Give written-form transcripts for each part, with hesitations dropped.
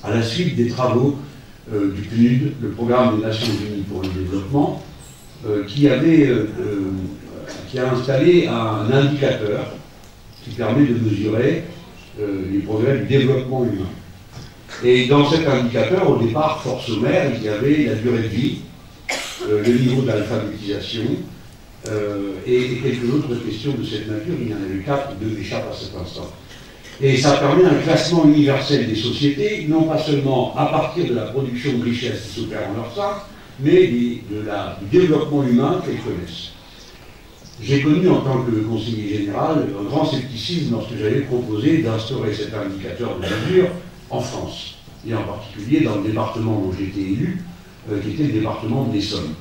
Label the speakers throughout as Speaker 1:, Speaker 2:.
Speaker 1: à la suite des travaux du PNUD, le Programme des Nations Unies pour le Développement, qui a installé un indicateur qui permet de mesurer les progrès du développement humain. Et dans cet indicateur, au départ, fort sommaire, il y avait la durée de vie, le niveau d'alphabétisation et quelques autres questions de cette nature. Il y en avait 4, 2 m'échappent à cet instant. Et ça permet un classement universel des sociétés, non pas seulement à partir de la production de richesses qui s'opère en leur sein, mais du développement humain qu'elles connaissent. J'ai connu en tant que conseiller général un grand scepticisme lorsque j'avais proposé d'instaurer cet indicateur de mesure en France, et en particulier dans le département dont j'ai été élu, qui était le département de l'Essonne.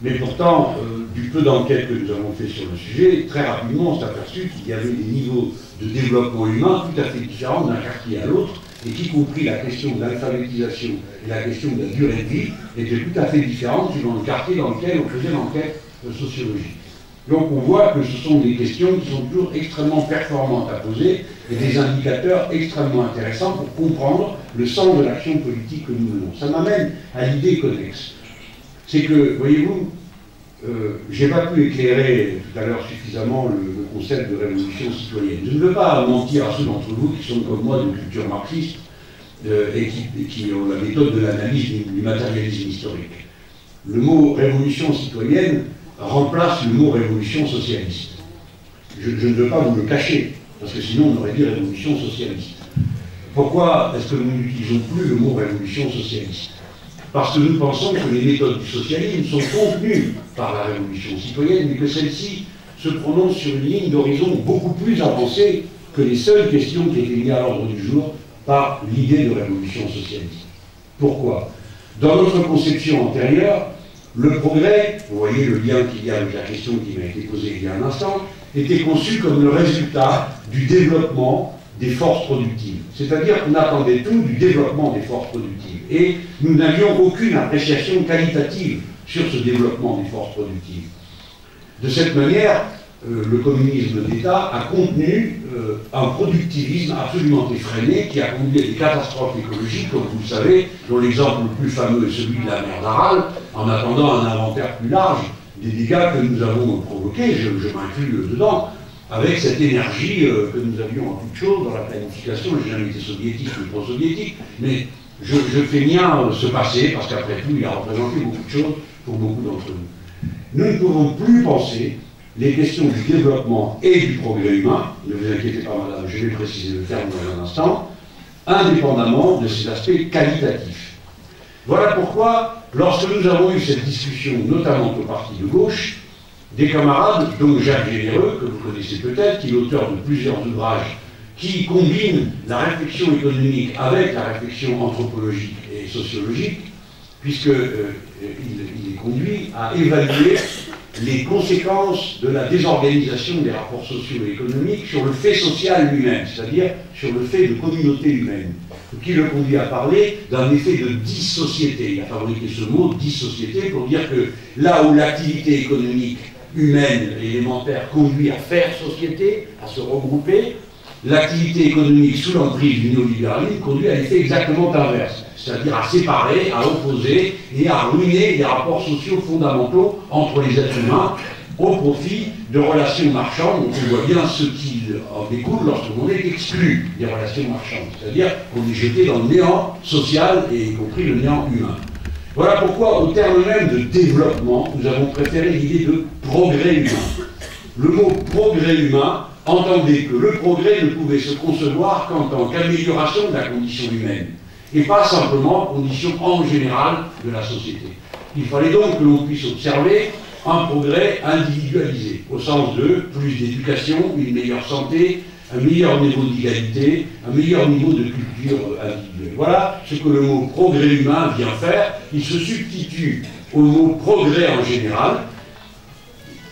Speaker 1: Mais pourtant, du peu d'enquêtes que nous avons fait sur le sujet, très rapidement on s'est aperçu qu'il y avait des niveaux de développement humain tout à fait différents d'un quartier à l'autre, et qu'y compris la question de l'alphabétisation et la question de la durée de vie étaient tout à fait différentes suivant le quartier dans lequel on faisait l'enquête sociologique. Donc on voit que ce sont des questions qui sont toujours extrêmement performantes à poser et des indicateurs extrêmement intéressants pour comprendre le sens de l'action politique que nous menons. Ça m'amène à l'idée connexe. C'est que, voyez-vous, je n'ai pas pu éclairer tout à l'heure suffisamment le concept de révolution citoyenne. Je ne veux pas mentir à ceux d'entre vous qui sont comme moi de culture marxiste et qui ont la méthode de l'analyse du matérialisme historique. Le mot révolution citoyenne remplace le mot révolution socialiste. Je ne veux pas vous le cacher, parce que sinon on aurait dit révolution socialiste. Pourquoi est-ce que nous n'utilisons plus le mot révolution socialiste? Parce que nous pensons que les méthodes du socialisme sont contenues par la révolution citoyenne, mais que celle-ci se prononce sur une ligne d'horizon beaucoup plus avancée que les seules questions qui étaient mises à l'ordre du jour par l'idée de révolution socialiste. Pourquoi? Dans notre conception antérieure, le progrès, vous voyez le lien qu'il y a avec la question qui m'a été posée il y a un instant, était conçu comme le résultat du développement des forces productives. C'est-à-dire qu'on attendait tout du développement des forces productives. Et nous n'avions aucune appréciation qualitative sur ce développement des forces productives. De cette manière, le communisme d'État a contenu un productivisme absolument effréné qui a conduit à des catastrophes écologiques, comme vous le savez, dont l'exemple le plus fameux est celui de la mer d'Aral, en attendant un inventaire plus large des dégâts que nous avons provoqués, je m'inclus dedans, avec cette énergie que nous avions en toute chose dans la planification. Je n'ai jamais été soviétique ou pro-soviétique, mais je fais mien ce passé, parce qu'après tout, il a représenté beaucoup de choses pour beaucoup d'entre nous. Nous ne pouvons plus penser les questions du développement et du progrès humain, ne vous inquiétez pas madame, je vais préciser le terme dans un instant, indépendamment de ces aspects qualitatifs. Voilà pourquoi, lorsque nous avons eu cette discussion, notamment au parti de gauche, des camarades, dont Jacques Généreux, que vous connaissez peut-être, qui est l'auteur de plusieurs ouvrages qui combinent la réflexion économique avec la réflexion anthropologique et sociologique, puisqu'il est conduit à évaluer les conséquences de la désorganisation des rapports sociaux et économiques sur le fait social lui-même, c'est-à-dire sur le fait de communauté humaine, qui le conduit à parler d'un effet de dissociété. Il a fabriqué ce mot, dissociété, pour dire que là où l'activité économique humaine élémentaire conduit à faire société, à se regrouper, l'activité économique sous l'emprise du néolibéralisme conduit à l'effet exactement inverse, c'est-à-dire à séparer, à opposer et à ruiner les rapports sociaux fondamentaux entre les êtres humains au profit de relations marchandes dont on voit bien ce qui en découle lorsqu'on est exclu des relations marchandes, c'est-à-dire qu'on est jeté dans le néant social et y compris le néant humain. Voilà pourquoi, au terme même de développement, nous avons préféré l'idée de progrès humain. Le mot progrès humain entendait que le progrès ne pouvait se concevoir qu'en tant qu'amélioration de la condition humaine, et pas simplement condition en général de la société. Il fallait donc que l'on puisse observer un progrès individualisé, au sens de plus d'éducation, une meilleure santé, un meilleur niveau d'égalité, un meilleur niveau de culture individuelle. Voilà ce que le mot progrès humain vient faire. Il se substitue au mot progrès en général,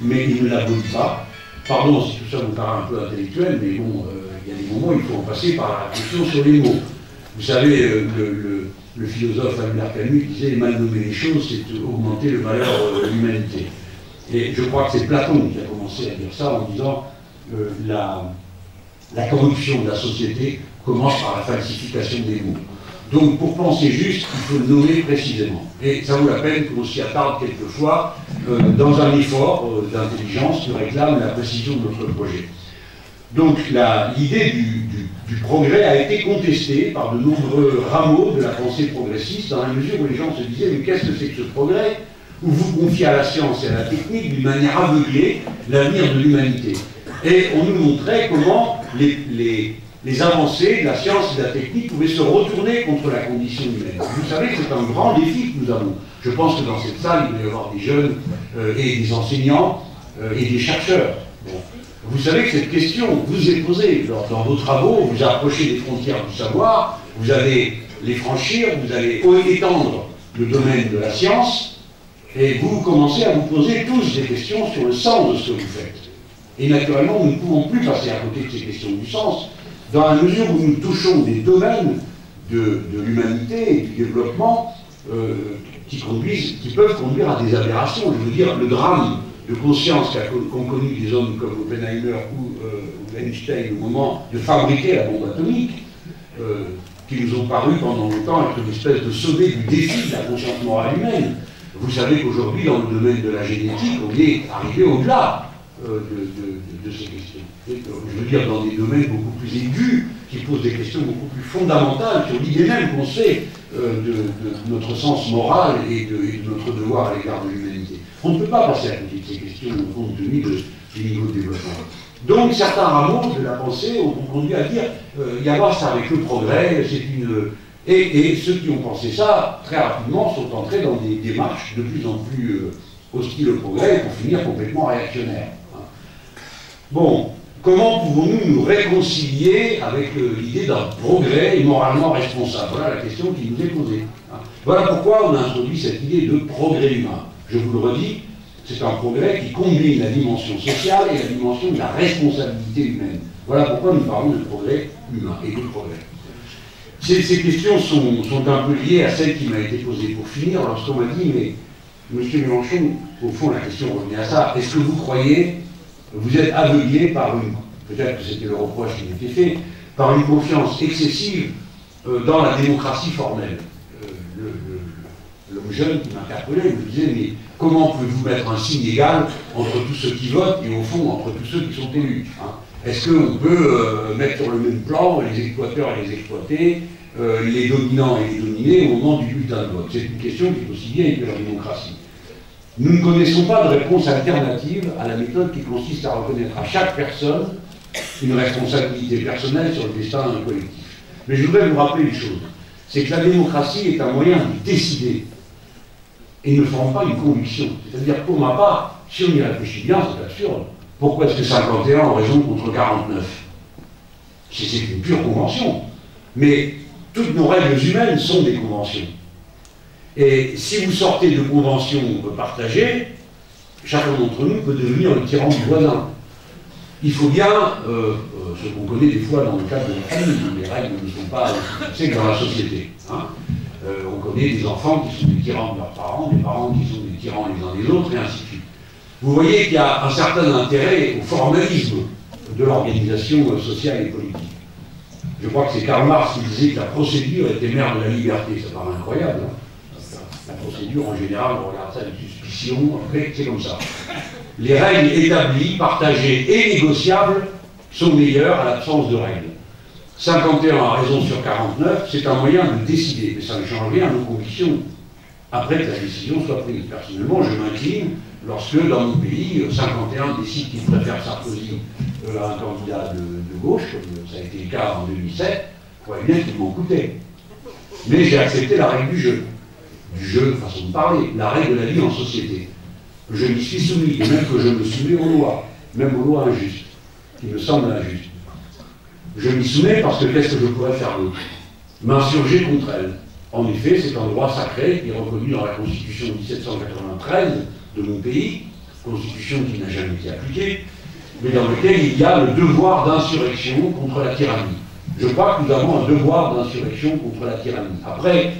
Speaker 1: mais il ne l'abolit pas. Pardon si tout ça vous paraît un peu intellectuel, mais bon, il y a des moments où il faut en passer par la réflexion sur les mots. Vous savez, le philosophe Albert Camus disait « mal nommer les choses, c'est augmenter le valeur de l'humanité ». Et je crois que c'est Platon qui a commencé à dire ça en disant la corruption de la société commence par la falsification des mots. Donc pour penser juste, il faut le nommer précisément. Et ça vaut la peine qu'on s'y attarde quelquefois dans un effort d'intelligence qui réclame la précision de notre projet. Donc l'idée du progrès a été contestée par de nombreux rameaux de la pensée progressiste, dans la mesure où les gens se disaient « mais qu'est-ce que c'est que ce progrès ?» où vous confiez à la science et à la technique d'une manière aveuglée l'avenir de l'humanité. Et on nous montrait comment les avancées de la science et de la technique pouvaient se retourner contre la condition humaine. Vous savez que c'est un grand défi que nous avons. Je pense que dans cette salle, il va y avoir des jeunes et des enseignants et des chercheurs. Bon. Vous savez que cette question vous est posée dans vos travaux, vous approchez des frontières du savoir, vous allez les franchir, vous allez étendre le domaine de la science, et vous commencez à vous poser tous des questions sur le sens de ce que vous faites. Et naturellement, nous ne pouvons plus passer à côté de ces questions du sens, dans la mesure où nous touchons des domaines de l'humanité et du développement qui peuvent conduire à des aberrations. Je veux dire, le drame de conscience qu'ont connu des hommes comme Oppenheimer ou Einstein au moment de fabriquer la bombe atomique, qui nous ont paru pendant longtemps être une espèce de sommet du défi de la conscience morale humaine. Vous savez qu'aujourd'hui, dans le domaine de la génétique, on est arrivé au-delà de ces questions. Je veux dire, dans des domaines beaucoup plus aigus, qui posent des questions beaucoup plus fondamentales sur l'idée même qu'on sait de notre sens moral et de notre devoir à l'égard de l'humanité. On ne peut pas passer à côté de ces questions compte tenu du niveau de développement. Donc certains rameaux de la pensée ont conduit à dire il y a voir ça avec le progrès, c'est une... Et ceux qui ont pensé ça, très rapidement, sont entrés dans des démarches de plus en plus hostiles au progrès pour finir complètement réactionnaires. Bon, comment pouvons-nous nous réconcilier avec l'idée d'un progrès moralement responsable? Voilà la question qui nous est posée. Voilà pourquoi on a introduit cette idée de progrès humain. Je vous le redis, c'est un progrès qui combine la dimension sociale et la dimension de la responsabilité humaine. Voilà pourquoi nous parlons de progrès humain et de progrès. Ces questions sont un peu liées à celle qui m'a été posée pour finir, lorsqu'on m'a dit, mais Monsieur Mélenchon, au fond la question revenait à ça, est-ce que vous croyez, vous êtes aveuglé par une, peut-être que c'était le reproche qui m'était fait, par une confiance excessive dans la démocratie formelle. L'homme jeune qui m'interpellait me disait, mais comment pouvez-vous mettre un signe égal entre tous ceux qui votent et au fond entre tous ceux qui sont élus, hein? Est-ce qu'on peut mettre sur le même plan les exploiteurs et les exploités, les dominants et les dominés au moment du bulletin de vote? C'est une question qui est aussi vieille que la démocratie. Nous ne connaissons pas de réponse alternative à la méthode qui consiste à reconnaître à chaque personne une responsabilité personnelle sur le destin d'un collectif. Mais je voudrais vous rappeler une chose, c'est que la démocratie est un moyen de décider et ne forme pas une conviction. C'est-à-dire, pour ma part, si on y réfléchit bien, c'est absurde. Pourquoi est-ce que 51 ont raison contre 49? C'est une pure convention. Mais toutes nos règles humaines sont des conventions. Et si vous sortez de conventions partagées, chacun d'entre nous peut devenir le tyran du voisin. Il faut bien, ce qu'on connaît des fois dans le cadre de la famille, les règles ne sont pas fixées que dans la société. Hein. On connaît des enfants qui sont des tyrans de leurs parents, des parents qui sont des tyrans les uns des autres, et ainsi de suite. Vous voyez qu'il y a un certain intérêt au formalisme de l'organisation sociale et politique. Je crois que c'est Karl Marx qui disait que la procédure était mère de la liberté. Ça paraît incroyable. Hein. La procédure, en général, on regarde ça avec suspicion. Après, c'est comme ça. Les règles établies, partagées et négociables sont meilleures à l'absence de règles. 51 a raison sur 49, c'est un moyen de décider, mais ça ne change rien à nos convictions après que la décision soit prise. Personnellement, je m'incline lorsque, dans mon pays, 51 décident qu'ils préfèrent Sarkozy à un candidat de gauche, comme ça a été le cas en 2007, vous voyez bien qu'ils m'ont coûté. Mais j'ai accepté la règle du jeu, façon de parler, la règle de la vie en société. Je m'y suis soumis, et même que je me soumets aux lois, même aux lois injustes, qui me semblent injustes. Je m'y soumets parce que qu'est-ce que je pourrais faire d'autre? M'insurger contre elles. En effet, c'est un droit sacré qui est reconnu dans la Constitution de 1793 de mon pays, Constitution qui n'a jamais été appliquée, mais dans lequel il y a le devoir d'insurrection contre la tyrannie. Je crois que nous avons un devoir d'insurrection contre la tyrannie. Après,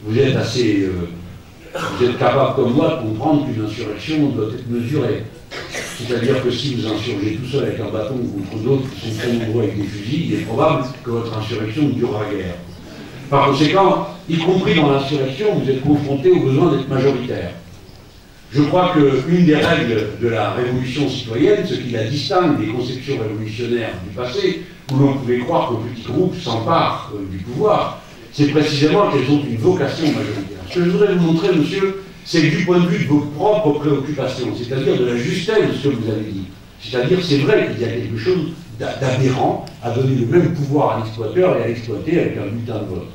Speaker 1: vous êtes assez... vous êtes capable comme moi de comprendre qu'une insurrection doit être mesurée. C'est-à-dire que si vous insurgez tout seul avec un bâton contre d'autres qui sont très nombreux avec des fusils, il est probable que votre insurrection ne durera guère. Par conséquent, y compris dans l'insurrection, vous êtes confronté au besoin d'être majoritaire. Je crois qu'une des règles de la révolution citoyenne, ce qui la distingue des conceptions révolutionnaires du passé, où l'on pouvait croire qu'un petit groupe s'empare du pouvoir, c'est précisément qu'elles ont une vocation majoritaire. Ce que je voudrais vous montrer, monsieur, c'est du point de vue de vos propres préoccupations, c'est-à-dire de la justesse de ce que vous avez dit. C'est-à-dire, c'est vrai qu'il y a quelque chose d'aberrant à donner le même pouvoir à l'exploiteur et à l'exploiter avec un bulletin de vote.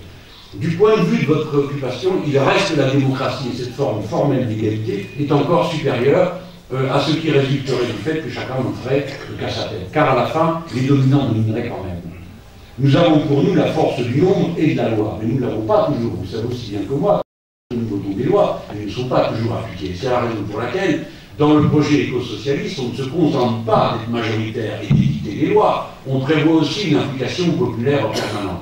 Speaker 1: Du point de vue de votre préoccupation, il reste que la démocratie, et cette forme formelle d'égalité, est encore supérieure à ce qui résulterait du fait que chacun en ferait qu'à sa tête. Car à la fin, les dominants domineraient quand même. Nous avons pour nous la force du nombre et de la loi, mais nous ne l'avons pas toujours. Vous savez aussi bien que moi, nous votons des lois, elles ne sont pas toujours appliquées. C'est la raison pour laquelle, dans le projet éco-socialiste, on ne se contente pas d'être majoritaire et d'éditer des lois, on prévoit aussi une implication populaire permanente.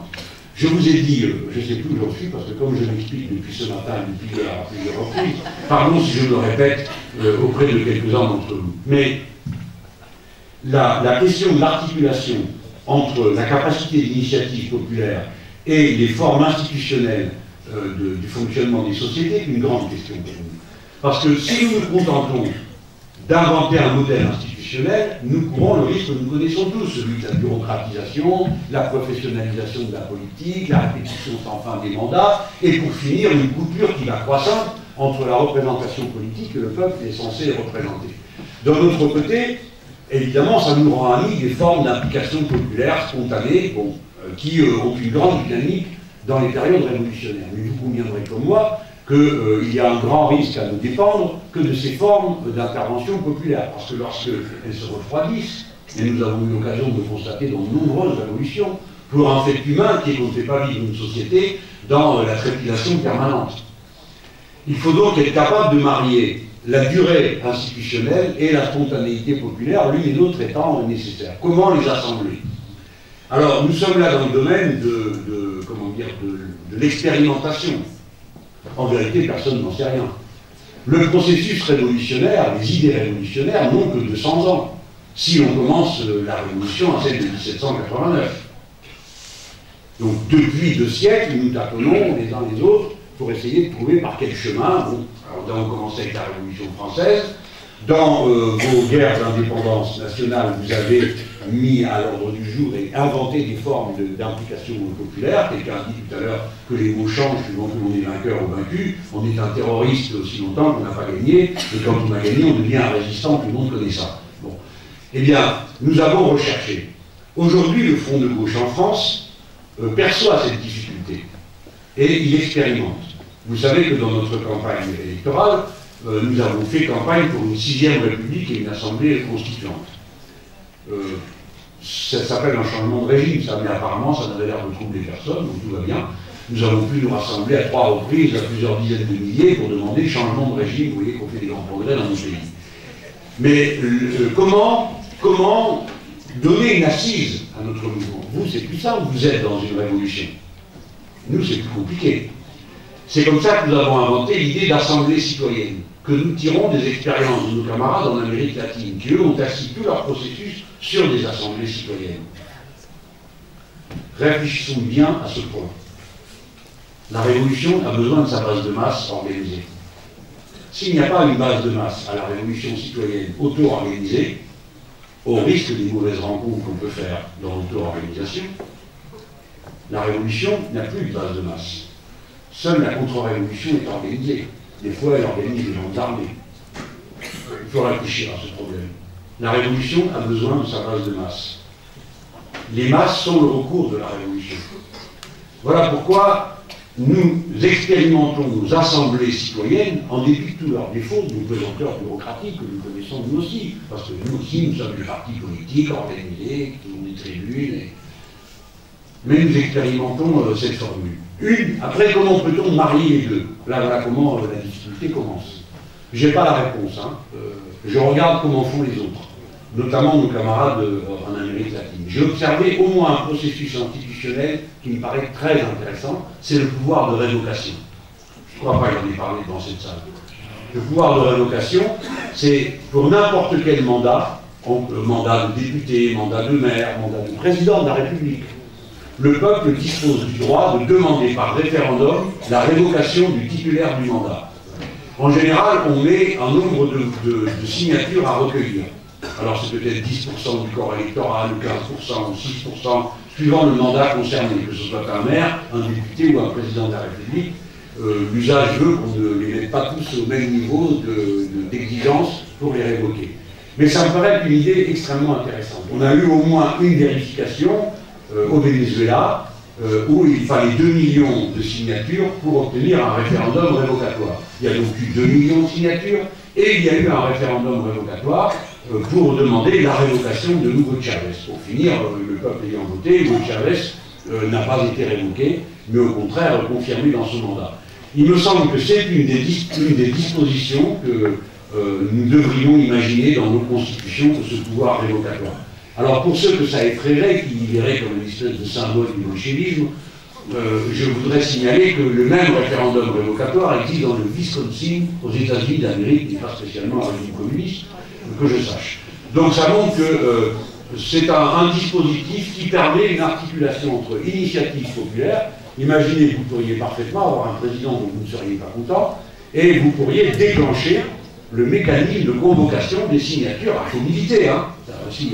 Speaker 1: Je vous ai dit, je ne sais plus où j'en suis, parce que comme je m'explique depuis ce matin, depuis hier à plusieurs reprises, pardon si je me répète auprès de quelques-uns d'entre vous, mais la question de l'articulation entre la capacité d'initiative populaire et les formes institutionnelles du fonctionnement des sociétés est une grande question pour nous. Parce que si nous nous contentons d'inventer un modèle institutionnel, nous courons le risque que nous connaissons tous, celui de la bureaucratisation, la professionnalisation de la politique, la répétition sans fin des mandats, et pour finir, une coupure qui va croissante entre la représentation politique que le peuple est censé représenter. D'un autre côté, évidemment, ça nous rend amis des formes d'implication populaire spontanée, qui ont une grande dynamique dans les périodes révolutionnaires. Mais vous conviendrez comme moi qu'il y a un grand risque à ne dépendre que de ces formes d'intervention populaire, parce que lorsqu'elles se refroidissent, et nous avons eu l'occasion de le constater dans de nombreuses révolutions, pour un fait humain qui est qu'on ne fait pas vivre une société dans la trépidation permanente. Il faut donc être capable de marier la durée institutionnelle et la spontanéité populaire, l'une et l'autre étant nécessaires. Comment les assembler? Alors, nous sommes là dans le domaine de l'expérimentation. En vérité, personne n'en sait rien. Le processus révolutionnaire, les idées révolutionnaires n'ont que 200 ans, si l'on commence la révolution à celle de 1789. Donc, depuis 2 siècles, nous tâtonnons les uns les autres pour essayer de trouver par quel chemin. Bon, alors, nous avons commencé avec la Révolution française. Dans vos guerres d'indépendance nationale, vous avez mis à l'ordre du jour et inventé des formes d'implication populaire. Quelqu'un a dit tout à l'heure que les mots changent suivant que l'on est vainqueur ou vaincu. On est un terroriste aussi longtemps qu'on n'a pas gagné, et quand on a gagné, on devient un résistant, tout le monde connaît ça. Bon. Eh bien, nous avons recherché. Aujourd'hui, le Front de gauche en France perçoit cette difficulté et il expérimente. Vous savez que dans notre campagne électorale, nous avons fait campagne pour une 6e République et une Assemblée constituante. Ça s'appelle un changement de régime, ça, mais apparemment ça n'avait l'air de troubler personne, donc tout va bien. Nous avons pu nous rassembler à 3 reprises, à plusieurs dizaines de milliers, pour demander le changement de régime. Vous voyez qu'on fait des grands progrès dans nos pays. Mais comment donner une assise à notre mouvement? Vous, c'est plus simple, vous êtes dans une révolution. Nous, c'est plus compliqué. C'est comme ça que nous avons inventé l'idée d'assemblée citoyenne, que nous tirons des expériences de nos camarades en Amérique latine, qui eux ont assis tout leur processus sur des assemblées citoyennes. Réfléchissons bien à ce point. La révolution a besoin de sa base de masse organisée. S'il n'y a pas une base de masse à la révolution citoyenne auto-organisée, au risque des mauvaises rencontres qu'on peut faire dans l'auto-organisation, la révolution n'a plus de base de masse. Seule la contre-révolution est organisée. Des fois, elle organise des gens armés. Il faut réfléchir à ce problème. La révolution a besoin de sa base de masse. Les masses sont le recours de la révolution. Voilà pourquoi nous expérimentons nos assemblées citoyennes en dépit de tous leurs défauts, de nos pesanteurs bureaucratiques que nous connaissons nous aussi. Parce que nous aussi, nous sommes des partis politiques organisés, qui ont des tribunes. Mais nous expérimentons cette formule. Après, comment peut-on marier les deux? Là, voilà comment la difficulté commence. Je n'ai pas la réponse. Je regarde comment font les autres, notamment nos camarades en Amérique latine. J'ai observé au moins un processus institutionnel qui me paraît très intéressant, c'est le pouvoir de révocation. Je ne crois pas qu'il en ait parlé dans cette salle. Le pouvoir de révocation, c'est pour n'importe quel mandat, mandat de député, mandat de maire, mandat de président de la République. Le peuple dispose du droit de demander par référendum la révocation du titulaire du mandat. En général, on met un nombre de signatures à recueillir. Alors c'est peut-être 10% du corps électoral, 15% ou 6%, suivant le mandat concerné, que ce soit un maire, un député ou un président de la République. L'usage veut qu'on ne les mette pas tous au même niveau d'exigence pour les révoquer. Mais ça me paraît une idée extrêmement intéressante. On a eu au moins une vérification au Venezuela où il fallait 2 millions de signatures pour obtenir un référendum révocatoire. Il y a donc eu 2 millions de signatures et il y a eu un référendum révocatoire pour demander la révocation de Hugo Chavez. Pour finir, le peuple ayant voté, Hugo Chavez n'a pas été révoqué, mais au contraire confirmé dans son mandat. Il me semble que c'est une des dispositions que nous devrions imaginer dans nos constitutions de ce pouvoir révocatoire. Alors pour ceux que ça effraierait, qui y verraient comme une espèce de symbole du bolchevisme, je voudrais signaler que le même référendum révocatoire existe dans le Wisconsin, aux États-Unis d'Amérique, et pas spécialement à régime communiste, que je sache. Donc ça montre que c'est un dispositif qui permet une articulation entre initiatives populaires. Imaginez, vous pourriez parfaitement avoir un président dont vous ne seriez pas content, et vous pourriez déclencher le mécanisme de convocation des signatures. Il faut militer, hein. Ça aussi,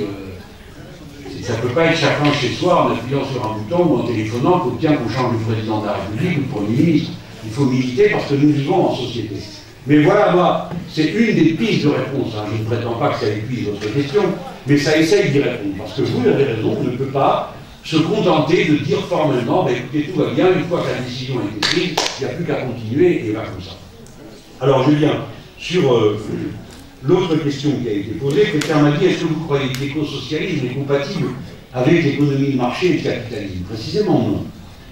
Speaker 1: ça ne peut pas être chacun chez soi en appuyant sur un bouton ou en téléphonant qu'obtient qu'on change le président de la République ou le Premier ministre. Il faut militer parce que nous vivons en société. Mais voilà, moi, c'est une des pistes de réponse. Hein. Je ne prétends pas que ça épuise votre question, mais ça essaye d'y répondre. Parce que vous avez raison, on ne peut pas se contenter de dire formellement, ben, écoutez, tout va bien, une fois que la décision a été prise, il n'y a plus qu'à continuer, et va comme ça. Alors, je viens sur l'autre question qui a été posée. Quelqu'un m'a dit, est-ce que vous croyez que l'éco-socialisme est compatible avec l'économie de marché et le capitalisme? Précisément non.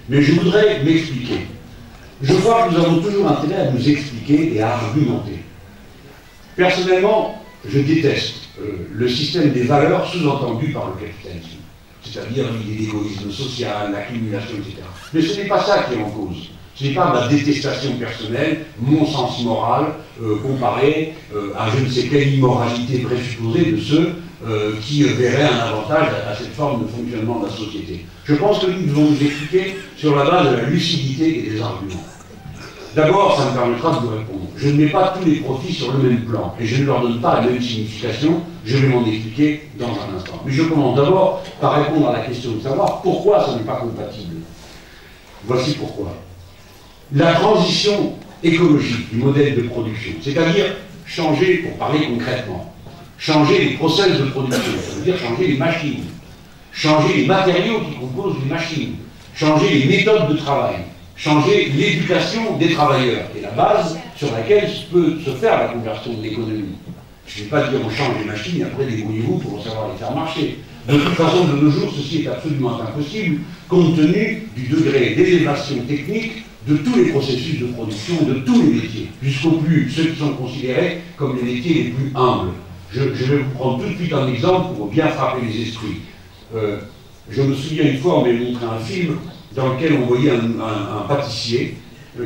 Speaker 1: Mais je voudrais m'expliquer. Je crois que nous avons toujours intérêt à nous expliquer et à argumenter. Personnellement, je déteste le système des valeurs sous-entendu par le capitalisme. C'est-à-dire l'idée d'égoïsme social, l'accumulation, etc. Mais ce n'est pas ça qui est en cause. Ce n'est pas ma détestation personnelle, mon sens moral, comparé à je ne sais quelle immoralité présupposée de ceux qui verraient un avantage à cette forme de fonctionnement de la société. Je pense que nous devons nous expliquer sur la base de la lucidité et des arguments. D'abord, ça me permettra de vous répondre. Je ne mets pas tous les profits sur le même plan, et je ne leur donne pas la même signification, je vais m'en expliquer dans un instant. Mais je commence d'abord par répondre à la question de savoir pourquoi ça n'est pas compatible. Voici pourquoi. La transition écologique du modèle de production, c'est-à-dire changer, pour parler concrètement, changer les process de production, ça veut dire changer les machines, changer les matériaux qui composent les machines, changer les méthodes de travail, changer l'éducation des travailleurs, et la base sur laquelle peut se faire la conversion de l'économie. Je ne vais pas dire on change les machines et après débrouillez-vous pour savoir les faire marcher. De toute façon, de nos jours, ceci est absolument impossible, compte tenu du degré d'élévation technique de tous les processus de production, de tous les métiers, jusqu'au plus ceux qui sont considérés comme les métiers les plus humbles. Je vais vous prendre tout de suite un exemple pour bien frapper les esprits. Je me souviens une fois, on m'avait montré un film dans lequel on voyait un pâtissier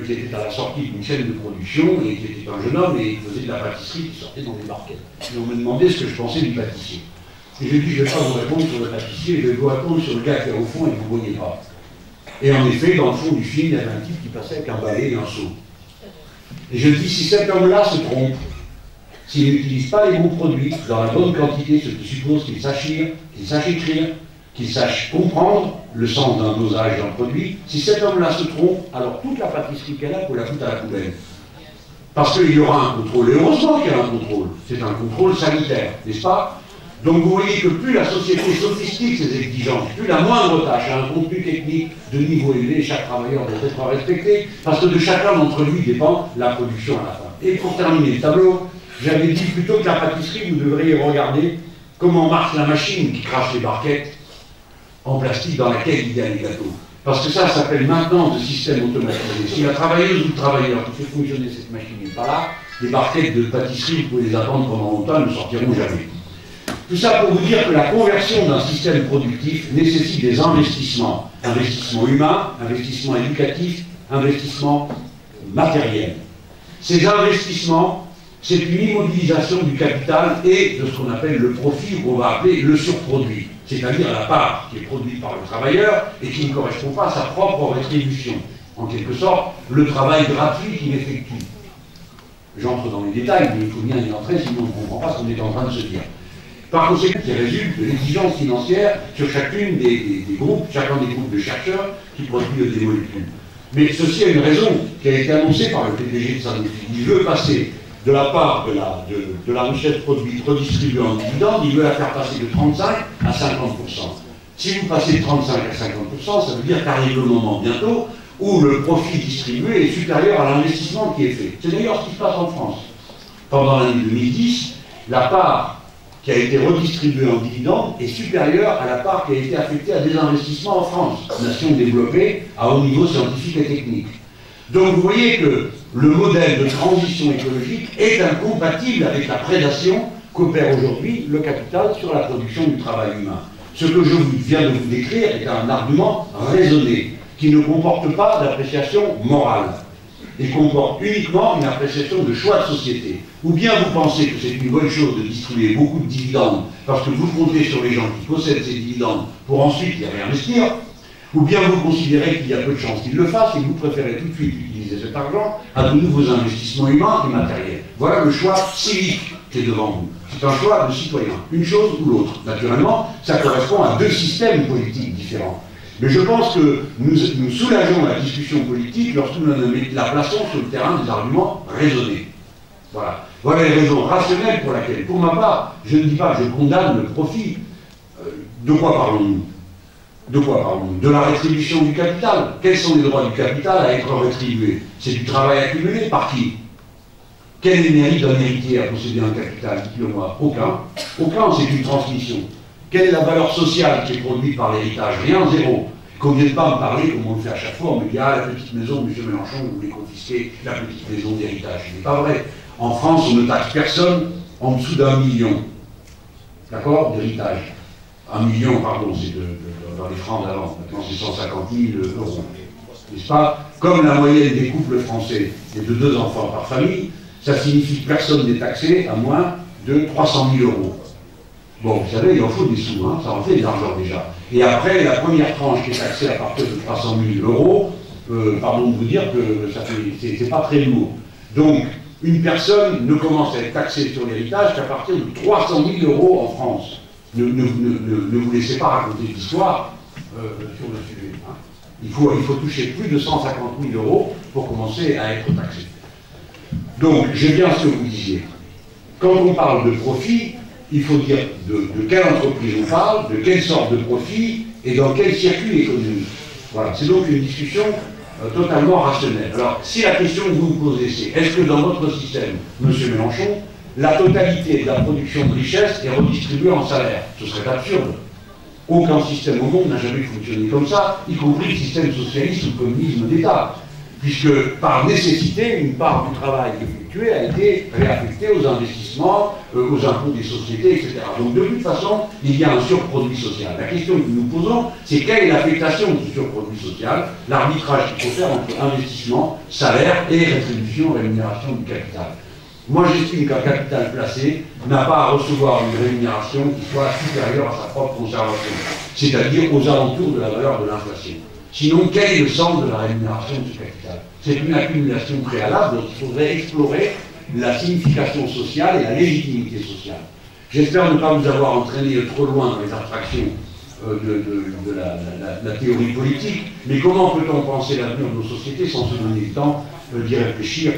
Speaker 1: qui était à la sortie d'une chaîne de production et qui était un jeune homme et il faisait de la pâtisserie qui sortait dans des barquettes. Et on me demandait ce que je pensais du pâtissier. Et j'ai dit, je ne vais pas vous répondre sur le pâtissier, je vais vous répondre sur le gars qui est au fond et que vous ne voyez pas. Et en effet, dans le fond du film, il y avait un type qui passait avec un balai et un seau. Et je dis, si cet homme-là se trompe, s'il n'utilise pas les bons produits dans la bonne quantité, ce qui suppose qu'il sache lire, qu'il sache écrire, qu'il sache comprendre le sens d'un dosage d'un produit, si cet homme-là se trompe, alors toute la pâtisserie qu'elle a, il faut la foutre à la poubelle. Parce qu'il y aura un contrôle, et heureusement qu'il y a un contrôle. C'est un contrôle sanitaire, n'est-ce pas? Donc vous voyez que plus la société sophistique ses exigences, plus la moindre tâche a un contenu technique de niveau élevé, chaque travailleur doit être respecté, parce que de chacun d'entre lui dépend la production à la fin. Et pour terminer le tableau, j'avais dit plutôt que la pâtisserie, vous devriez regarder comment marche la machine qui crache les barquettes en plastique dans laquelle il y a les gâteaux. Parce que ça s'appelle maintenance de système automatisé. Si la travailleuse ou le travailleur qui fait fonctionner cette machine n'est pas là, les barquettes de pâtisserie, vous pouvez les attendre pendant longtemps, elles ne sortiront jamais. Tout ça pour vous dire que la conversion d'un système productif nécessite des investissements. Investissements humains, investissements éducatifs, investissements matériels. Ces investissements c'est une immobilisation du capital et de ce qu'on appelle le profit, qu'on va appeler le surproduit, c'est-à-dire la part qui est produite par le travailleur et qui ne correspond pas à sa propre rétribution. En quelque sorte, le travail gratuit qu'il effectue. J'entre dans les détails, mais il faut bien y entrer, sinon on ne comprend pas ce qu'on est en train de se dire. Par conséquent, il résulte de l'exigence financière sur chacune des groupes, chacun des groupes de chercheurs qui produisent des molécules. Mais ceci a une raison qui a été annoncée par le PDG de Sanofi. Il veut passer de la part de la richesse produite redistribuée en dividendes, il veut la faire passer de 35 à 50%. Si vous passez de 35 à 50%, ça veut dire qu'arrive le moment bientôt où le profit distribué est supérieur à l'investissement qui est fait. C'est d'ailleurs ce qui se passe en France. Pendant l'année 2010, la part qui a été redistribuée en dividendes est supérieure à la part qui a été affectée à des investissements en France, nation développée à haut niveau scientifique et technique. Donc vous voyez que le modèle de transition écologique est incompatible avec la prédation qu'opère aujourd'hui le capital sur la production du travail humain. Ce que je viens de vous décrire est un argument raisonné, qui ne comporte pas d'appréciation morale. Il comporte uniquement une appréciation de choix de société. Ou bien vous pensez que c'est une bonne chose de distribuer beaucoup de dividendes parce que vous comptez sur les gens qui possèdent ces dividendes pour ensuite les réinvestir, ou bien vous considérez qu'il y a peu de chances qu'ils le fassent et vous préférez tout de suite utiliser cet argent à de nouveaux investissements humains et matériels. Voilà le choix civique qui est devant vous. C'est un choix de citoyen, une chose ou l'autre. Naturellement, ça correspond à deux systèmes politiques différents. Mais je pense que nous soulageons la discussion politique lorsque nous la plaçons sur le terrain des arguments raisonnés. Voilà. Voilà les raisons rationnelles pour lesquelles, pour ma part, je ne dis pas que je condamne le profit. De quoi parlons-nous? De quoi parlons-nous? De la rétribution du capital. Quels sont les droits du capital à être rétribués? C'est du travail accumulé par qui? Quel est le mérite d'un héritier à posséder un capital? Dites-le-moi. Aucun. Aucun, c'est une transmission. Quelle est la valeur sociale qui est produite par l'héritage? Rien, zéro. Qu'on ne vienne pas me parler, comme on le fait à chaque fois, on me dit « Ah, la petite maison, M. Mélenchon, vous voulez confisquer la petite maison d'héritage. » Ce n'est pas vrai. En France, on ne taxe personne en dessous d'1 million. D'accord? D'héritage. 1 million, pardon, c'est dans les francs d'avant. Maintenant, c'est 150 000 euros. N'est-ce pas? Comme la moyenne des couples français est de 2 enfants par famille, ça signifie que personne n'est taxé à moins de 300 000 euros. Bon, vous savez, il en faut des sous, hein, ça en fait de l'argent déjà. Et après, la première tranche qui est taxée à partir de 300 000 euros, pardon de vous dire que c'est pas très lourd. Donc, une personne ne commence à être taxée sur l'héritage qu'à partir de 300 000 euros en France. Ne vous laissez pas raconter l'histoire sur le sujet. Hein. Il faut toucher plus de 150 000 euros pour commencer à être taxé. Donc, je viens à ce que vous disiez. Quand on parle de profit, il faut dire de quelle entreprise on parle, de quelle sorte de profit et dans quel circuit économique. Voilà, c'est donc une discussion totalement rationnelle. Alors, si la question que vous me posez, c'est est-ce que dans votre système, M. Mélenchon, la totalité de la production de richesse est redistribuée en salaire? Ce serait absurde. Aucun système au monde n'a jamais fonctionné comme ça, y compris le système socialiste ou le communisme d'État. Puisque, par nécessité, une part du travail effectué a été réaffectée aux investissements, aux impôts des sociétés, etc. Donc, de toute façon, il y a un surproduit social. La question que nous nous posons, c'est quelle est l'affectation du surproduit social, l'arbitrage qu'il faut faire entre investissement, salaire et rétribution, rémunération du capital. Moi, j'estime qu'un capital placé n'a pas à recevoir une rémunération qui soit supérieure à sa propre conservation, c'est-à-dire aux alentours de la valeur de l'inflation. Sinon, quel est le sens de la rémunération de ce capital? C'est une accumulation préalable, donc il faudrait explorer la signification sociale et la légitimité sociale. J'espère ne pas vous avoir entraîné trop loin dans les abstractions de la théorie politique, mais comment peut-on penser l'avenir de nos sociétés sans se donner le temps d'y réfléchir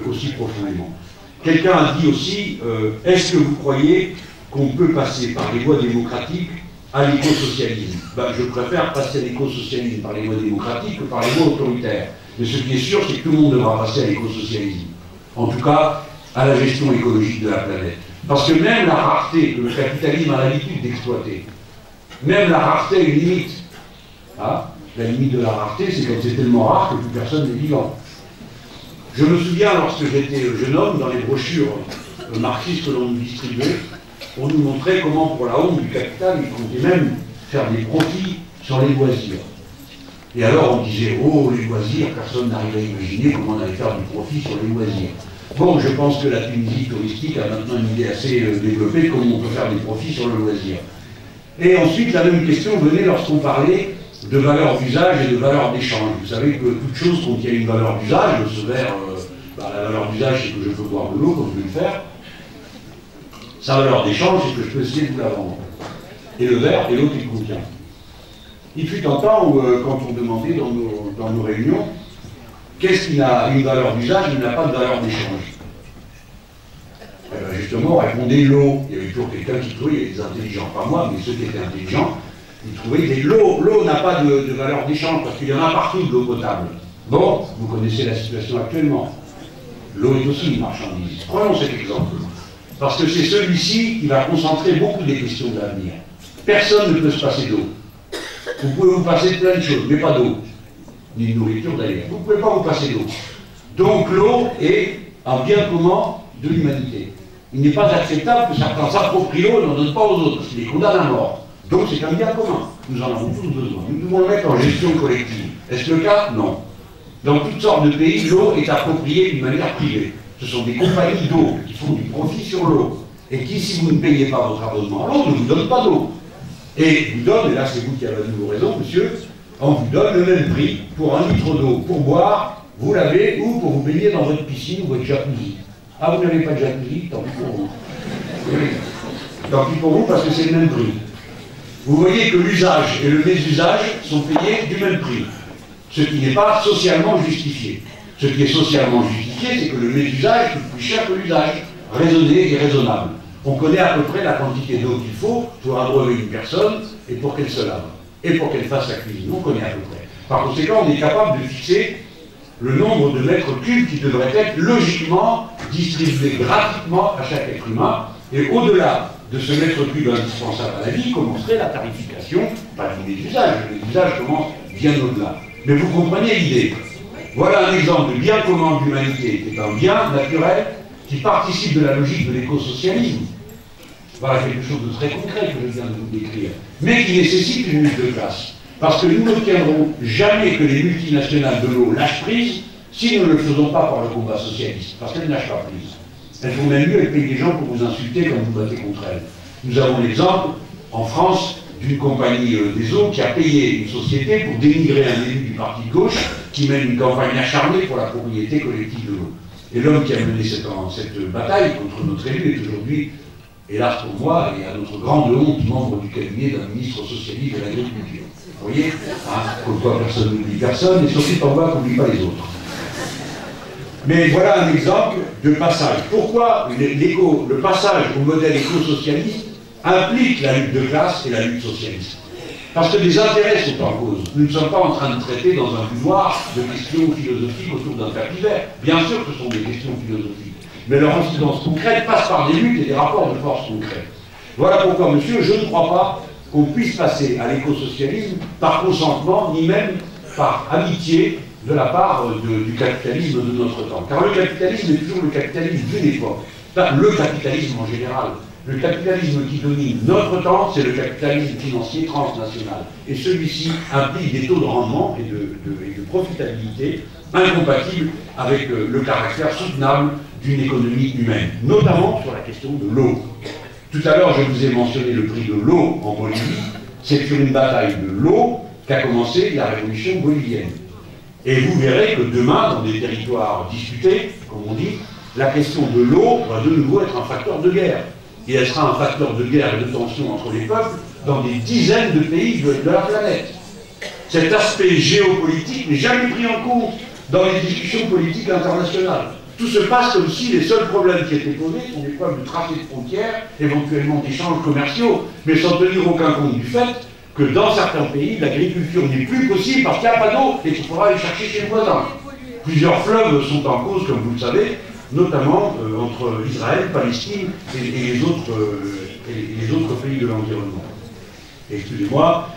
Speaker 1: aussi profondément? Quelqu'un a dit aussi, est-ce que vous croyez qu'on peut passer par les voies démocratiques à l'écosocialisme? Je préfère passer à l'écosocialisme par les voies démocratiques que par les voies autoritaires. Mais ce qui est sûr, c'est que tout le monde devra passer à l'écosocialisme. En tout cas, à la gestion écologique de la planète. Parce que même la rareté que le capitalisme a l'habitude d'exploiter, même la rareté a une limite. Hein? La limite de la rareté, c'est quand c'est tellement rare que plus personne n'est vivant. Je me souviens, lorsque j'étais jeune homme, dans les brochures marxistes que l'on nous distribuait, on nous montrait comment, pour la honte du capital, il comptait même faire des profits sur les loisirs. Et alors on disait, oh, les loisirs, personne n'arrive à imaginer comment on allait faire du profit sur les loisirs. Bon, je pense que la Tunisie touristique a maintenant une idée assez développée de comment on peut faire des profits sur le loisir. Et ensuite, la même question venait lorsqu'on parlait de valeur d'usage et de valeur d'échange. Vous savez que toute chose contient une valeur d'usage. Ce verre, la valeur d'usage, c'est que je peux boire de l'eau, comme je vais le faire. Sa valeur d'échange, c'est que je peux essayer de vous la vendre. Et le verre et l'eau qu'il contient. Il fut un temps où, quand on demandait dans nos réunions, qu'est-ce qui a une valeur d'usage et n'a pas de valeur d'échange? Justement, on répondait l'eau. Il y avait toujours quelqu'un qui trouvait, il y avait des intelligents, pas moi, mais ceux qui étaient intelligents, ils trouvaient que l'eau. L'eau n'a pas de valeur d'échange parce qu'il y en a partout de l'eau potable. Bon, vous connaissez la situation actuellement. L'eau est aussi une marchandise. Prenons cet exemple. Parce que c'est celui-ci qui va concentrer beaucoup des questions de l'avenir. Personne ne peut se passer d'eau. Vous pouvez vous passer de plein de choses, mais pas d'eau. Ni de nourriture d'ailleurs. Vous ne pouvez pas vous passer d'eau. Donc l'eau est un bien commun de l'humanité. Il n'est pas acceptable que certains s'approprient l'eau et n'en donnent pas aux autres, parce qu'il les condamne à mort. Donc c'est un bien commun. Nous en avons tous besoin. Nous devons le mettre en gestion collective. Est-ce le cas? Non. Dans toutes sortes de pays, l'eau est appropriée d'une manière privée. Ce sont des compagnies d'eau qui font du profit sur l'eau. Et qui, si vous ne payez pas votre abonnement à l'eau, ne vous donne pas d'eau. Et vous donne, et là c'est vous qui avez à nouveau raison, monsieur, on vous donne le même prix pour un litre d'eau pour boire, vous laver ou pour vous baigner dans votre piscine ou votre jacuzzi. Ah, vous n'avez pas de jacuzzi, tant pis pour vous. Oui. Tant pis pour vous parce que c'est le même prix. Vous voyez que l'usage et le mésusage sont payés du même prix, ce qui n'est pas socialement justifié. Ce qui est socialement justifié, c'est que le mésusage coûte plus cher que l'usage, raisonné et raisonnable. On connaît à peu près la quantité d'eau qu'il faut pour abreuver une personne et pour qu'elle se lave, et pour qu'elle fasse la cuisine. On connaît à peu près. Par conséquent, on est capable de fixer le nombre de mètres cubes qui devrait être logiquement distribué gratuitement à chaque être humain. Et au-delà de ce mètre cube indispensable à la vie, commencerait la tarification, pas du mésusage. Le mésusage commence bien au-delà. Mais vous comprenez l'idée. Voilà un exemple de bien commun de l'humanité, qui est un bien naturel qui participe de la logique de l'écosocialisme. Voilà quelque chose de très concret que je viens de vous décrire, mais qui nécessite une lutte de classe. Parce que nous n'obtiendrons jamais que les multinationales de l'eau lâchent prise si nous ne le faisons pas par le combat socialiste, parce qu'elles ne lâchent pas prise. Elles font même mieux, elles payent des gens pour vous insulter quand vous battez contre elles. Nous avons l'exemple, en France, d'une compagnie des eaux qui a payé une société pour dénigrer un élu du parti de gauche qui mène une campagne acharnée pour la propriété collective de l'eau. Et l'homme qui a mené cette bataille contre notre élu est aujourd'hui, hélas pour moi, et à notre grande honte, membre du cabinet d'un ministre socialiste de l'agriculture. Vous voyez, comme quoi personne n'oublie personne, et surtout en bas qu'on n'oublie pas les autres. Mais voilà un exemple de passage. Pourquoi le passage au modèle éco-socialiste implique la lutte de classe et la lutte socialiste? Parce que des intérêts sont en cause. Nous ne sommes pas en train de traiter dans un boudoir de questions philosophiques autour d'un tapis vert. Bien sûr que ce sont des questions philosophiques, mais leur incidence concrète passe par des luttes et des rapports de force concrets. Voilà pourquoi, monsieur, je ne crois pas qu'on puisse passer à l'écosocialisme par consentement, ni même par amitié de la part du capitalisme de notre temps. Car le capitalisme est toujours le capitalisme d'une époque. Enfin, le capitalisme en général. Le capitalisme qui domine notre temps, c'est le capitalisme financier transnational. Et celui-ci implique des taux de rendement et de profitabilité incompatibles avec le caractère soutenable d'une économie humaine, notamment sur la question de l'eau. Tout à l'heure, je vous ai mentionné le prix de l'eau en Bolivie. C'est sur une bataille de l'eau qu'a commencé la révolution bolivienne. Et vous verrez que demain, dans des territoires disputés, comme on dit, la question de l'eau va de nouveau être un facteur de guerre. Et elle sera un facteur de guerre et de tension entre les peuples dans des dizaines de pays de la planète. Cet aspect géopolitique n'est jamais pris en compte dans les discussions politiques internationales. Tout se passe comme si les seuls problèmes qui étaient posés sont des problèmes de trafic de frontières, éventuellement d'échanges commerciaux, mais sans tenir aucun compte du fait que dans certains pays, l'agriculture n'est plus possible parce qu'il n'y a pas d'eau et qu'il faudra aller chercher chez le voisin. Plusieurs fleuves sont en cause, comme vous le savez, notamment entre Israël, Palestine et les autres pays de l'environnement. Excusez-moi,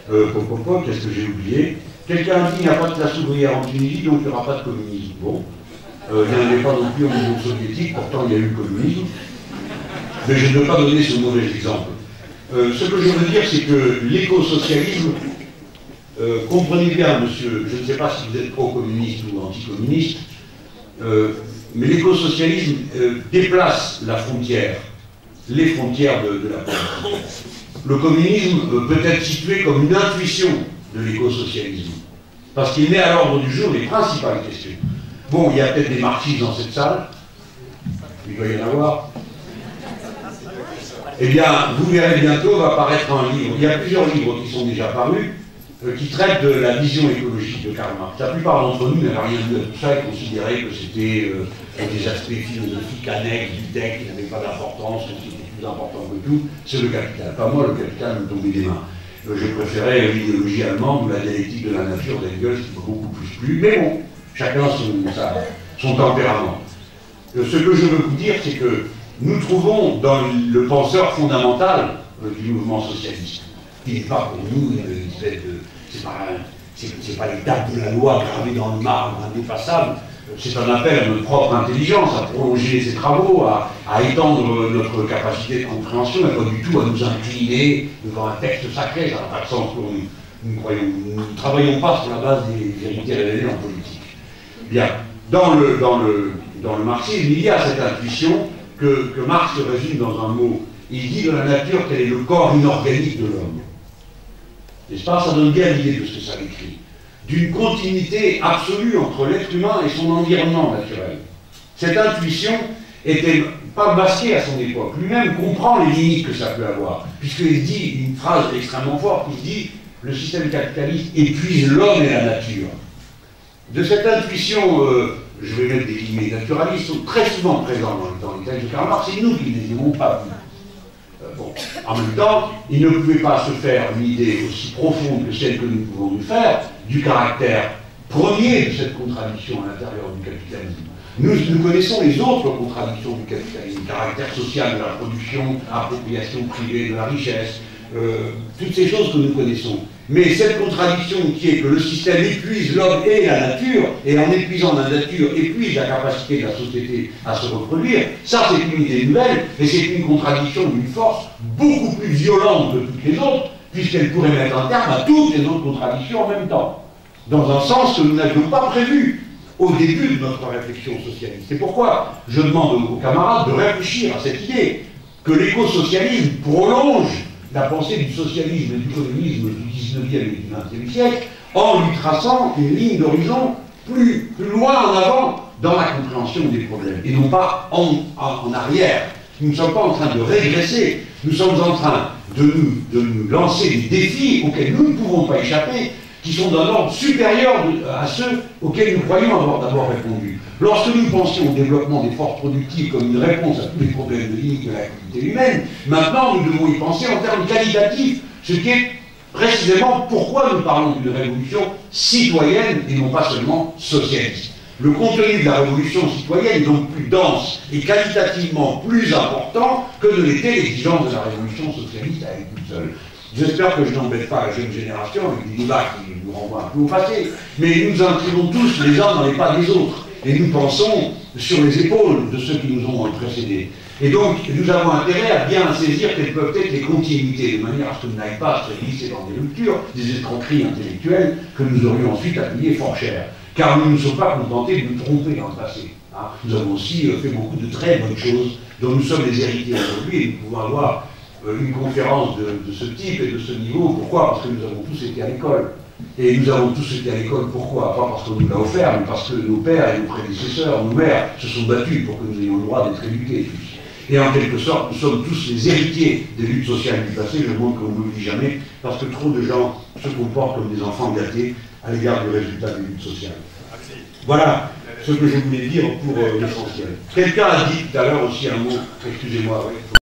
Speaker 1: qu'est-ce que j'ai oublié? Quelqu'un a dit qu'il n'y a pas de classe ouvrière en Tunisie, donc il n'y aura pas de communisme. Bon, il n'y en avait pas non plus au niveau soviétique, pourtant il y a eu le communisme. Mais je ne veux pas donner ce mauvais exemple. Ce que je veux dire, c'est que l'écosocialisme, comprenez bien, monsieur, je ne sais pas si vous êtes pro-communiste ou anti-communiste, Mais l'écosocialisme déplace la frontière, les frontières de la politique. Le communisme peut être situé comme une intuition de l'écosocialisme, parce qu'il met à l'ordre du jour les principales questions. Bon, il y a peut-être des marxistes dans cette salle, il doit y en avoir. Eh bien, vous verrez bientôt, va paraître un livre. Il y a plusieurs livres qui sont déjà parus, qui traitent de la vision écologique de Karl Marx. La plupart d'entre nous n'avaient rien vu à tout ça et considéraient que c'était des aspects philosophiques annexes du texte qui n'avaient pas d'importance, que c'était plus important que tout. C'est le capital. Pas moi, le capital me tombait des mains. J'ai préféré l'idéologie allemande ou la dialectique de la nature d'Engels, qui m'a beaucoup plus plu. Mais bon, chacun son tempérament. Ce que je veux vous dire, c'est que nous trouvons dans le penseur fondamental du mouvement socialiste, qui n'est pas pour nous une espèce de... C'est pas les dates de la loi gravées dans le marbre indépassable, c'est un appel à notre propre intelligence, à prolonger ses travaux, à étendre notre capacité de compréhension, et pas du tout à nous incliner devant un texte sacré. Ça n'a pas de sens pour nous. Nous ne travaillons pas sur la base des vérités révélées en politique. Bien, dans le marxisme, il y a cette intuition que Marx résume dans un mot. Il dit de la nature qu'elle est le corps inorganique de l'homme. N'est-ce pas? Ça donne bien l'idée de ce que ça décrit. D'une continuité absolue entre l'être humain et son environnement naturel. Cette intuition était pas masquée à son époque. Lui-même comprend les limites que ça peut avoir, puisqu'il dit une phrase extrêmement forte, il dit « le système capitaliste épuise l'homme et la nature ». De cette intuition, je vais mettre des guillemets naturalistes, sont très souvent présents dans les textes de Karl Marx, c'est nous qui ne les avons pas vus. Bon. En même temps, il ne pouvait pas se faire une idée aussi profonde que celle que nous pouvons nous faire du caractère premier de cette contradiction à l'intérieur du capitalisme. Nous connaissons les autres contradictions du capitalisme, caractère social de la production, appropriation privée de la richesse, toutes ces choses que nous connaissons. Mais cette contradiction qui est que le système épuise l'homme et la nature, et en épuisant la nature, épuise la capacité de la société à se reproduire, ça c'est une idée nouvelle, et c'est une contradiction d'une force beaucoup plus violente que toutes les autres, puisqu'elle pourrait mettre un terme à toutes les autres contradictions en même temps, dans un sens que nous n'avions pas prévu au début de notre réflexion socialiste. C'est pourquoi je demande aux camarades de réfléchir à cette idée que l'écosocialisme prolonge la pensée du socialisme et du communisme du 19e et du 20e siècle en lui traçant une ligne d'horizon plus loin en avant dans la compréhension des problèmes, et non pas en arrière. Nous ne sommes pas en train de régresser, nous sommes en train de nous lancer des défis auxquels nous ne pouvons pas échapper, qui sont d'un ordre supérieur à ceux auxquels nous croyons avoir d'abord répondu. Lorsque nous pensions au développement des forces productives comme une réponse à tous les problèmes de limite de l'activité humaine, maintenant nous devons y penser en termes qualitatifs, ce qui est précisément pourquoi nous parlons d'une révolution citoyenne et non pas seulement socialiste. Le contenu de la révolution citoyenne est donc plus dense et qualitativement plus important que ne l'était l'exigence de la révolution socialiste à elle toute seule. J'espère que je n'embête pas la jeune génération avec des débats qui nous renvoient un peu au passé, mais nous nous inscrivons tous les uns dans les pas des autres, et nous pensons sur les épaules de ceux qui nous ont précédés. Et donc, nous avons intérêt à bien saisir quelles peuvent être les continuités, de manière à ce que nous n'ailles pas se glisser dans des ruptures, des escroqueries intellectuelles que nous aurions ensuite à payer fort cher. Car nous ne sommes pas contentés de nous tromper dans le passé. Hein. Nous avons aussi fait beaucoup de très bonnes choses dont nous sommes les héritiers aujourd'hui, et nous pouvons avoir une conférence de ce type et de ce niveau. Pourquoi? Parce que nous avons tous été à l'école. Et nous avons tous été à l'école, pourquoi? Pas parce qu'on nous l'a offert, mais parce que nos pères et nos prédécesseurs, nos mères, se sont battus pour que nous ayons le droit d'être éduqués tous. Et en quelque sorte, nous sommes tous les héritiers des luttes sociales du passé. Je demande qu'on ne l'oublie jamais, parce que trop de gens se comportent comme des enfants gâtés à l'égard du résultat des luttes sociales. Voilà ce que je voulais dire pour l'essentiel. Quelqu'un a dit tout à l'heure aussi un mot, excusez-moi, oui.